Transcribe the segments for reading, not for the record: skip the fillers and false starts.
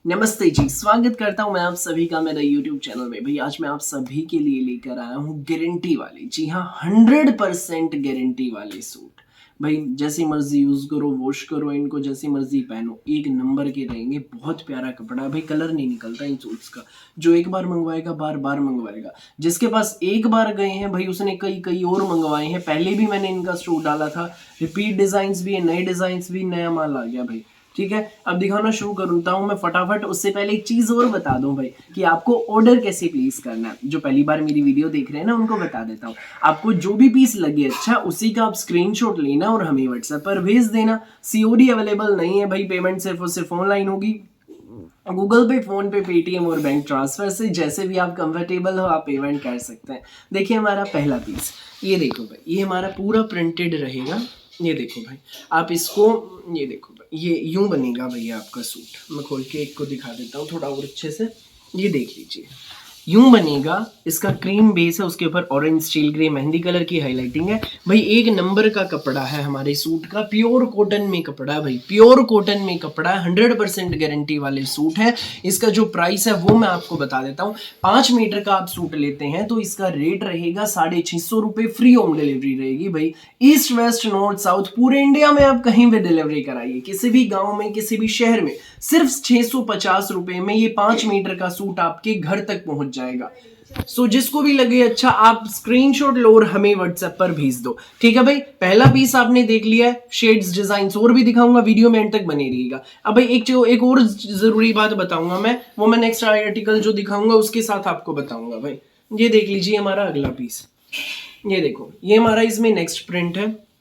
नमस्ते जी, स्वागत करता हूँ मैं आप सभी का मेरा यूट्यूब चैनल में। भाई आज मैं आप सभी के लिए लेकर आया हूँ गारंटी वाले, जी हाँ 100% गारंटी वाले सूट। भाई जैसी मर्जी यूज़ करो, वॉश करो, इनको जैसी मर्जी पहनो, एक नंबर के रहेंगे। बहुत प्यारा कपड़ा है भाई, कलर नहीं निकलता इन सूट्स का। जो एक बार मंगवाएगा बार बार मंगवाएगा। जिसके पास एक बार गए हैं भाई उसने कई कई और मंगवाए हैं। पहले भी मैंने इनका सूट डाला था, रिपीट डिजाइन भी है, नए डिजाइन भी, नया माल आ गया भाई। ठीक है, अब दिखाना शुरू करता हूँ मैं फटाफट। उससे पहले एक चीज और बता दूं भाई कि आपको ऑर्डर कैसे प्लेस करना है। जो पहली बार मेरी वीडियो देख रहे हैं ना उनको बता देता हूँ। आपको जो भी पीस लगे अच्छा, उसी का आप स्क्रीनशॉट लेना और हमें व्हाट्सएप पर भेज देना। सीओडी अवेलेबल नहीं है भाई, पेमेंट सिर्फ और सिर्फ ऑनलाइन होगी। गूगल पे, फोन पे, पेटीएम और बैंक ट्रांसफर से जैसे भी आप कंफर्टेबल हो आप पेमेंट कर सकते हैं। देखिए हमारा पहला पीस, ये देखो भाई, ये हमारा पूरा प्रिंटेड रहेगा। ये देखो भाई, आप इसको, ये देखो भाई, ये यूं बनेगा भैया आपका सूट। मैं खोल के एक को दिखा देता हूँ थोड़ा और अच्छे से। ये देख लीजिए, यूं बनेगा। इसका क्रीम बेस है, उसके ऊपर orange steel grey mehndi colour की हाईलाइटिंग है। भाई एक नंबर का कपड़ा है हमारे सूट का, प्योर कॉटन में कपड़ा है भाई, प्योर कॉटन में कपड़ा है, 100% गारंटी वाले सूट है। इसका जो प्राइस है वो मैं आपको बता देता हूँ। 5 मीटर का आप सूट लेते हैं तो इसका रेट रहेगा 650 रुपये, फ्री होम डिलीवरी रहेगी भाई। ईस्ट वेस्ट नॉर्थ साउथ पूरे इंडिया में आप कहीं भी डिलीवरी कराइए, किसी भी गाँव में, किसी भी शहर में, सिर्फ 650 रुपये में ये 5 मीटर का सूट आपके घर तक पहुंच जाएगा। सो जिसको भी लगे अच्छा, आप स्क्रीनशॉट लो और हमें व्हाट्सएप पर भेज दो। ठीक है भाई, पहला पीस आपने देख लिया है। शेड्स डिजाइन और भी दिखाऊंगा, वीडियो में एंड तक बने रहिएगा। अब भाई एक और जरूरी बात बताऊंगा मैं, वो मैं नेक्स्ट आर्टिकल जो दिखाऊंगा उसके साथ आपको बताऊंगा भाई। ये देख लीजिए हमारा अगला पीस, ये देखो, ये हमारा इसमें नेक्स्ट प्रिंट है।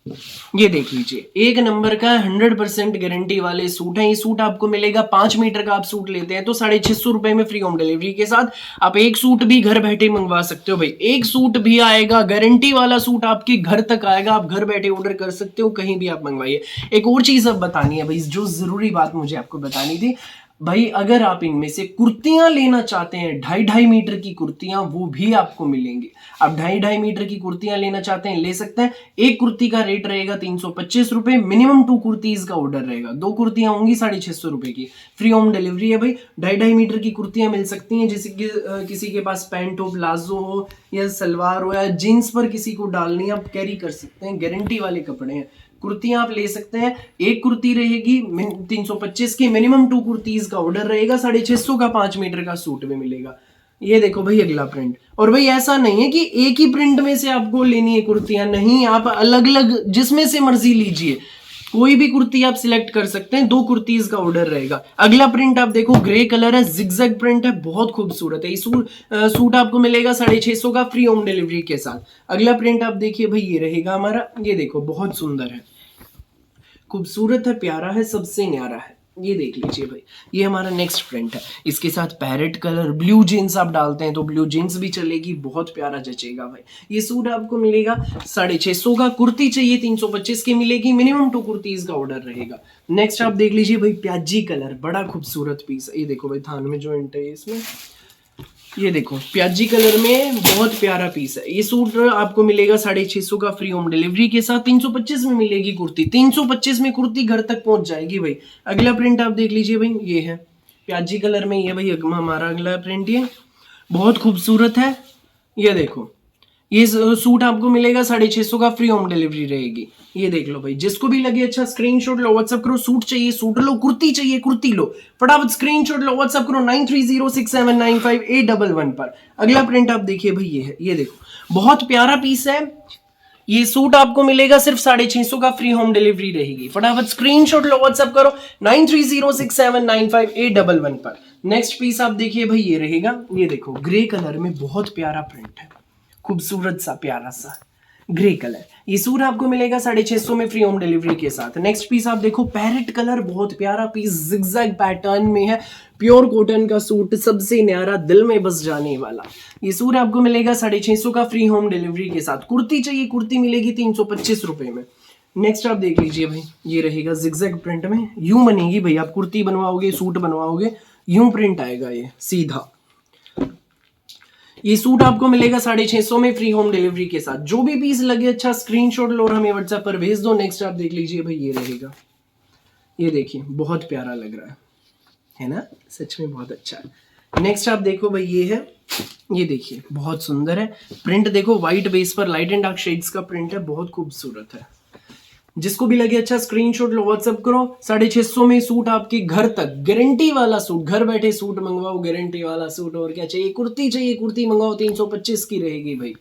ये देख लीजिए, एक नंबर का 100% गारंटी वाले सूट है। ये सूट आपको मिलेगा 5 मीटर का। आप सूट लेते हैं तो 650 रुपए में, फ्री होम डिलीवरी के साथ। आप एक सूट भी घर बैठे मंगवा सकते हो भाई, एक सूट भी आएगा, गारंटी वाला सूट आपके घर तक आएगा। आप घर बैठे ऑर्डर कर सकते हो, कहीं भी आप मंगवाइए। एक और चीज अब बतानी है भाई, जो जरूरी बात मुझे आपको बतानी थी भाई, अगर आप इनमें से कुर्तियां लेना चाहते हैं, 2.5 मीटर की कुर्तियां, वो भी आपको मिलेंगी। आप 2.5 मीटर की कुर्तियां लेना चाहते हैं, ले सकते हैं। एक कुर्ती का रेट रहेगा 325 रुपए, मिनिमम 2 कुर्तीज का ऑर्डर रहेगा। 2 कुर्तियां होंगी 650 रुपए की, फ्री होम डिलीवरी है भाई। 2.5 मीटर की कुर्तियां मिल सकती हैं, जैसे कि किसी के पास पैंट हो, प्लाजो हो या सलवार हो या जीन्स पर किसी को डालनी, आप कैरी कर सकते हैं। गारंटी वाले कपड़े हैं, कुर्तियां आप ले सकते हैं। एक कुर्ती रहेगी 325 की, मिनिमम 2 कुर्तीज का ऑर्डर रहेगा। 650 का 5 मीटर का सूट भी मिलेगा। ये देखो भाई अगला प्रिंट। और भाई ऐसा नहीं है कि एक ही प्रिंट में से आपको लेनी है कुर्तियां, नहीं, आप अलग अलग जिसमें से मर्जी लीजिए, कोई भी कुर्ती आप सिलेक्ट कर सकते हैं। 2 कुर्तीज का ऑर्डर रहेगा। अगला प्रिंट आप देखो, ग्रे कलर है, जिगजैग प्रिंट है, बहुत खूबसूरत है। ये सूट आपको मिलेगा 650 का, फ्री होम डिलीवरी के साथ। अगला प्रिंट आप देखिए भाई, ये रहेगा हमारा। ये देखो बहुत सुंदर है, खूबसूरत है, प्यारा है, सबसे न्यारा है। ये देख लीजिए भाई, ये हमारा नेक्स्ट प्रिंट है। इसके साथ पैरेट कलर, ब्लू जीन्स आप डालते हैं तो ब्लू जीन्स भी चलेगी, बहुत प्यारा जचेगा भाई। ये सूट आपको मिलेगा 650 का। कुर्ती चाहिए 325 की मिलेगी, मिनिमम 2 कुर्तीज का ऑर्डर रहेगा। नेक्स्ट आप देख लीजिए भाई, प्याजी कलर, बड़ा खूबसूरत पीस है। ये देखो भाई, थान में जॉइंट है इसमें। ये देखो प्याजी कलर में बहुत प्यारा पीस है। ये सूट आपको मिलेगा 650 का, फ्री होम डिलीवरी के साथ। 325 में मिलेगी कुर्ती, 325 में कुर्ती घर तक पहुंच जाएगी भाई। अगला प्रिंट आप देख लीजिए भाई, ये है प्याजी कलर में। ये भाई हमारा अगला प्रिंट, ये बहुत खूबसूरत है। ये देखो, ये सूट आपको मिलेगा 650 का, फ्री होम डिलीवरी रहेगी। ये देख लो भाई, जिसको भी लगे अच्छा स्क्रीनशॉट लो, व्हाट्सएप करो। सूट चाहिए सूट लो, कुर्ती चाहिए कुर्ती लो, फटाफट स्क्रीनशॉट लो, व्हाट्सएप करो 9306795811 पर। अगला प्रिंट आप देखिए भाई, ये है, ये देखो बहुत प्यारा पीस है। ये सूट आपको मिलेगा सिर्फ 650 का, फ्री होम डिलीवरी रहेगी। फटाफट स्क्रीनशॉट लो, व्हाट्सएप करो 9306795811 पर। नेक्स्ट पीस आप देखिए भाई, ये रहेगा। ये देखो ग्रे कलर में बहुत प्यारा प्रिंट है, खूबसूरत सा प्यारा सा ग्रे कलर। ये सूट आपको मिलेगा 650 में, फ्री होम डिलीवरी के साथ। नेक्स्ट पीस आप देखो, पैरेट कलर, बहुत प्यारा पीस, जिगजैग पैटर्न में है, प्योर कॉटन का सूट, सबसे न्यारा, दिल में बस जाने वाला। ये सूट आपको मिलेगा 650 का, फ्री होम डिलीवरी के साथ। कुर्ती चाहिए कुर्ती मिलेगी 325 रुपए में। नेक्स्ट आप देख लीजिए भाई, ये रहेगा जिगजैग प्रिंट में। यूं बनेगी भाई, आप कुर्ती बनवाओगे, सूट बनवाओगे, यूं प्रिंट आएगा ये सीधा। ये सूट आपको मिलेगा 650 में, फ्री होम डिलीवरी के साथ। जो भी पीस लगे अच्छा स्क्रीनशॉट लो और हमें व्हाट्सएप पर भेज दो। नेक्स्ट आप देख लीजिए भाई, ये रहेगा। ये देखिए बहुत प्यारा लग रहा है ना, सच में बहुत अच्छा है। नेक्स्ट आप देखो भाई, ये है, ये देखिए बहुत सुंदर है प्रिंट। देखो व्हाइट बेस पर लाइट एंड डार्क शेड्स का प्रिंट है, बहुत खूबसूरत है। जिसको भी लगे अच्छा स्क्रीनशॉट लो, व्हाट्सअप करो। 650 में सूट आपके घर तक, गारंटी वाला सूट, घर बैठे सूट मंगवाओ, गारंटी वाला सूट। और क्या चाहिए, कुर्ती चाहिए, कुर्ती मंगवाओ, 325 की रहेगी भाई।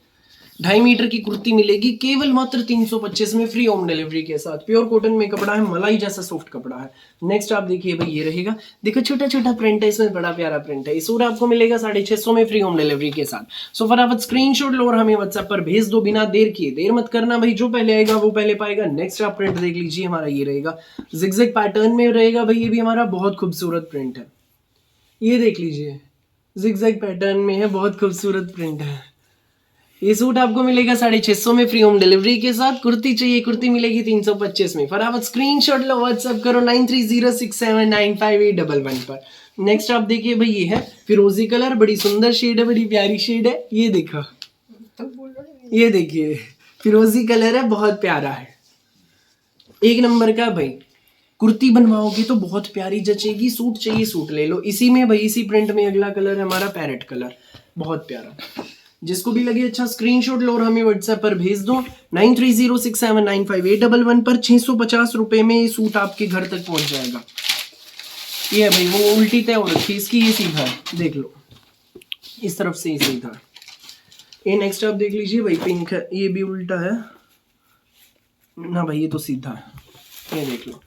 2.5 मीटर की कुर्ती मिलेगी केवल मात्र 325 में, फ्री होम डिलीवरी के साथ। प्योर कॉटन में कपड़ा है, मलाई जैसा सॉफ्ट कपड़ा है। नेक्स्ट आप देखिए भाई, ये रहेगा, देखो छोटा छोटा प्रिंट है इसमें, बड़ा प्यारा प्रिंट है। इस सूट आपको मिलेगा 650 में, फ्री होम डिलीवरी के साथ। सो फटाफट स्क्रीनशॉट लो और हमें व्हाट्सएप पर भेज दो बिना देर किए। देर मत करना भाई, जो पहले आएगा वो पहले पाएगा। नेक्स्ट आप प्रिंट देख लीजिए, हमारा ये रहेगा, जिगजैग पैटर्न में रहेगा भाई, ये भी हमारा बहुत खूबसूरत प्रिंट है। ये देख लीजिए, जिगजैग पैटर्न में है, बहुत खूबसूरत प्रिंट है। ये सूट आपको मिलेगा 650 में, फ्री होम डिलीवरी के साथ। कुर्ती चाहिए, कुर्ती मिलेगी 325 में। फटाफट स्क्रीनशॉट लो, व्हाट्सएप करो 9306795811 पर। नेक्स्ट आप देखिए भाई, ये है फिरोजी कलर, बड़ी सुंदर शेड है, बड़ी प्यारी शेड है। ये देखो, ये देखिए फिरोजी कलर है, बहुत प्यारा है, एक नंबर का भाई। कुर्ती बनवाओगे तो बहुत प्यारी जचेगी। सूट चाहिए, सूट ले लो। इसी में भाई, इसी प्रिंट में अगला कलर है हमारा पैरेट कलर, बहुत प्यारा। जिसको भी लगे अच्छा स्क्रीनशॉट लो और हमें व्हाट्सएप पर भेज दो 9306795811 पर। 650 रुपए में ये सूट आपके घर तक पहुंच जाएगा। ये है भाई, वो उल्टी तय हो रखी इसकी, ये सीधा है, देख लो इस तरफ से, ये सीधा। ये नेक्स्ट आप देख लीजिए भाई, पिंक है, ये भी उल्टा है ना भाई, ये तो सीधा है, ये देख लो।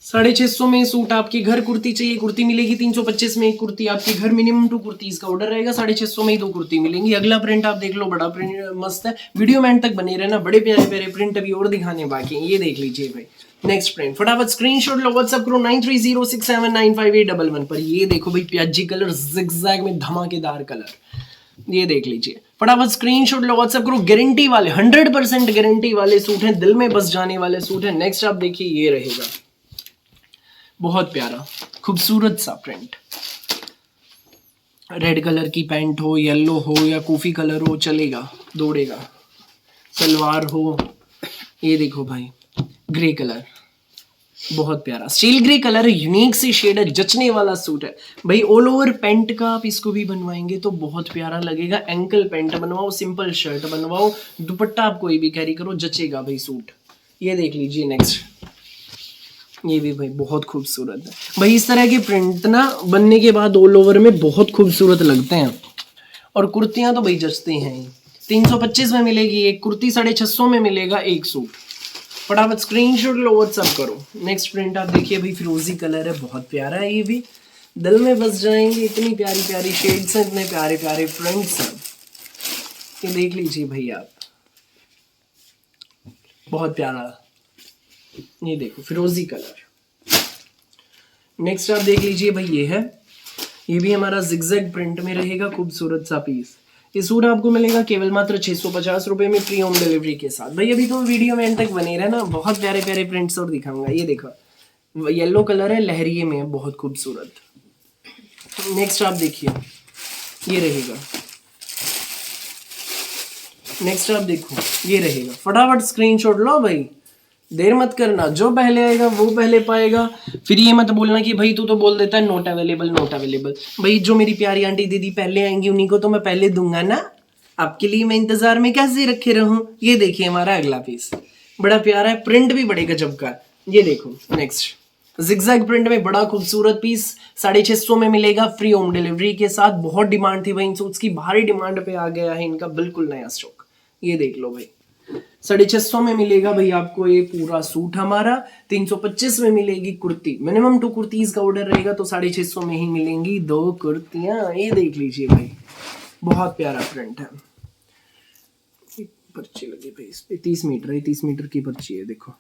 650 में सूट आपके घर। कुर्ती चाहिए, कुर्ती मिलेगी 325 में एक कुर्ती आपके घर। मिनिमम 2 कुर्तीज का ऑर्डर रहेगा, 650 में ही 2 कुर्ती मिलेंगी। अगला प्रिंट आप देख लो, बड़ा प्रिंट मस्त है। वीडियो में एंड तक बने रहना, बड़े प्यारे प्यारे प्रिंट अभी और दिखाने बाकी हैं। ये देख लीजिए भाई, नेक्स्ट प्रिंट। फटाफट स्क्रीनशॉट लो, व्हाट्सएप करो 9306795811 पर। ये देखो भाई, प्याजी कलर, जिगजैग में धमाकेदार कलर, ये देख लीजिए। फटाफट स्क्रीनशॉट लो, व्हाट्सएप करो। गारंटी वाले, 100% गारंटी वाले सूट हैं, दिल में बस जाने वाले सूट हैं। नेक्स्ट आप देखिए, ये रहेगा बहुत प्यारा खूबसूरत सा प्रिंट। रेड कलर की पैंट हो, येलो हो या कॉफी कलर हो, चलेगा, दौड़ेगा। सलवार हो, ये देखो भाई, ग्रे कलर, बहुत प्यारा स्टील ग्रे कलर है, यूनिक सी शेड है, जचने वाला सूट है भाई। ऑल ओवर पैंट का आप इसको भी बनवाएंगे तो बहुत प्यारा लगेगा। एंकल पैंट बनवाओ, सिंपल शर्ट बनवाओ, दुपट्टा आप कोई भी कैरी करो, जचेगा भाई सूट। ये देख लीजिए नेक्स्ट, ये भी भाई बहुत खूबसूरत है भाई। इस तरह के प्रिंट ना बनने के बाद ऑल ओवर में बहुत खूबसूरत लगते हैं। और कुर्तियां तो भाई जचती हैं। 325 में मिलेगी एक कुर्ती, 650 में मिलेगा एक सूट। फटाफट स्क्रीनशॉट लो, व्हाट्सएप करो। नेक्स्ट प्रिंट आप देखिए भाई, फिरोजी कलर है, बहुत प्यारा है, ये भी दिल में बस जाएंगे। इतनी प्यारी प्यारी शेड्स हैं, इतने प्यारे प्यारे प्रिंट्स हैं, ये देख लीजिए भाई आप, बहुत प्यारा। ये देखो फिरोजी कलर। नेक्स्ट आप देख लीजिए भाई, ये है, ये भी हमारा जिगजैग प्रिंट में रहेगा, खूबसूरत सा पीस। ये सूट आपको मिलेगा केवल मात्र 650 रुपए में, फ्री होम डिलीवरी के साथ। भाई अभी तो वीडियो में एंड तक बने रहना, बहुत प्यारे प्यारे प्रिंट्स और दिखाऊंगा। ये देखो येलो कलर है, लहरिये में है, बहुत खूबसूरत। नेक्स्ट आप देखिए, ये रहेगा। नेक्स्ट आप देखो, ये रहेगा। फटाफट स्क्रीनशॉट लो भाई, देर मत करना, जो पहले आएगा वो पहले पाएगा। फिर ये मत बोलना कि भाई तू तो बोल देता है नॉट अवेलेबल, नॉट अवेलेबल। भाई जो मेरी प्यारी आंटी दीदी पहले आएंगी उन्हीं को तो मैं पहले दूंगा ना, आपके लिए मैं इंतजार में कैसे रखे रहूं। ये देखिए हमारा अगला पीस, बड़ा प्यारा है, प्रिंट भी बड़े गजब का। ये देखो नेक्स्ट, जिगजैग प्रिंट में बड़ा खूबसूरत पीस, 650 में मिलेगा, फ्री होम डिलीवरी के साथ। बहुत डिमांड थी भाई इन सूट्स की, भारी डिमांड पे आ गया है इनका बिल्कुल नया स्टॉक। ये देख लो भाई, 650 में मिलेगा भाई आपको ये पूरा सूट हमारा। 325 में मिलेगी कुर्ती, मिनिमम 2 कुर्तीज का ऑर्डर रहेगा तो 650 में ही मिलेंगी 2 कुर्तियां। ये देख लीजिए भाई, बहुत प्यारा प्रिंट है। पर्ची लगी भाई इस पे, 30 मीटर है, 30 मीटर की पर्ची है। देखो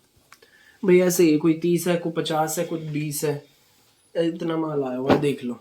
भाई ऐसे ही, कोई 30 है, कोई 50 है, कोई 20 है, इतना माल आया हुआ है, देख लो।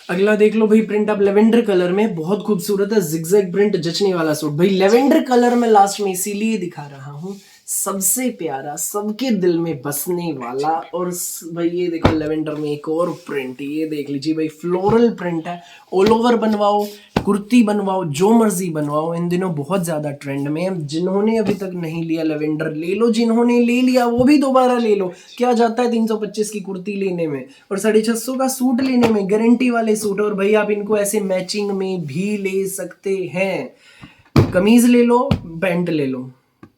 अगला देख लो भाई, प्रिंट आप लेवेंडर कलर में, बहुत खूबसूरत है, जिगजैग प्रिंट, जचने वाला सूट भाई। लेवेंडर कलर में लास्ट में इसीलिए दिखा रहा हूँ, सबसे प्यारा, सबके दिल में बसने वाला। और भाई ये देखो लेवेंडर में एक और प्रिंट, ये देख लीजिए भाई, फ्लोरल प्रिंट है। ऑल ओवर बनवाओ, कुर्ती बनवाओ, जो मर्जी बनवाओ, इन दिनों बहुत ज़्यादा ट्रेंड में है। जिन्होंने अभी तक नहीं लिया लेवेंडर ले लो, जिन्होंने ले लिया वो भी दोबारा ले लो। क्या जाता है 325 की कुर्ती लेने में और 650 का सूट लेने में, गारंटी वाले सूट। और भाई आप इनको ऐसे मैचिंग में भी ले सकते हैं। कमीज ले लो, पैंट ले लो,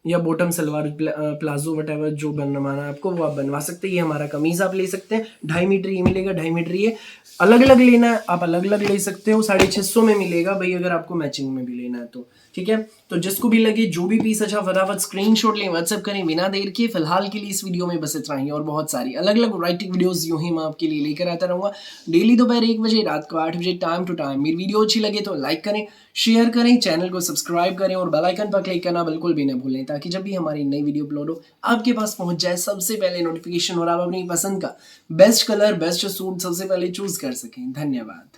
या बॉटम सलवार प्लाजो वटेवर जो बनवाना है आपको वो आप बनवा सकते हैं। ये हमारा कमीज आप ले सकते हैं, 2.5 मीटर ये मिलेगा, 2.5 मीटर ये। अलग अलग लेना है आप अलग अलग ले सकते हो, 650 में मिलेगा भाई अगर आपको मैचिंग में भी लेना है तो। ठीक है, तो जिसको भी लगे जो भी पीस अच्छा, फटाफट स्क्रीनशॉट लें, व्हाट्सएप करें बिना देर के। फिलहाल के लिए इस वीडियो में बस इतना ही, और बहुत सारी अलग अलग वैरायटी वीडियोस यूं ही मैं आपके लिए लेकर आता रहूँगा डेली दोपहर 1 बजे, रात को 8 बजे, टाइम टू टाइम। मेरी वीडियो अच्छी लगे तो लाइक करें, शेयर करें, चैनल को सब्सक्राइब करें और बेल आइकन पर क्लिक करना बिल्कुल भी न भूलें, ताकि जब भी हमारी नई वीडियो अपलोड हो आपके पास पहुंच जाए सबसे पहले नोटिफिकेशन, और आप अपनी पसंद का बेस्ट कलर, बेस्ट सूट सबसे पहले चूज कर सकें। धन्यवाद।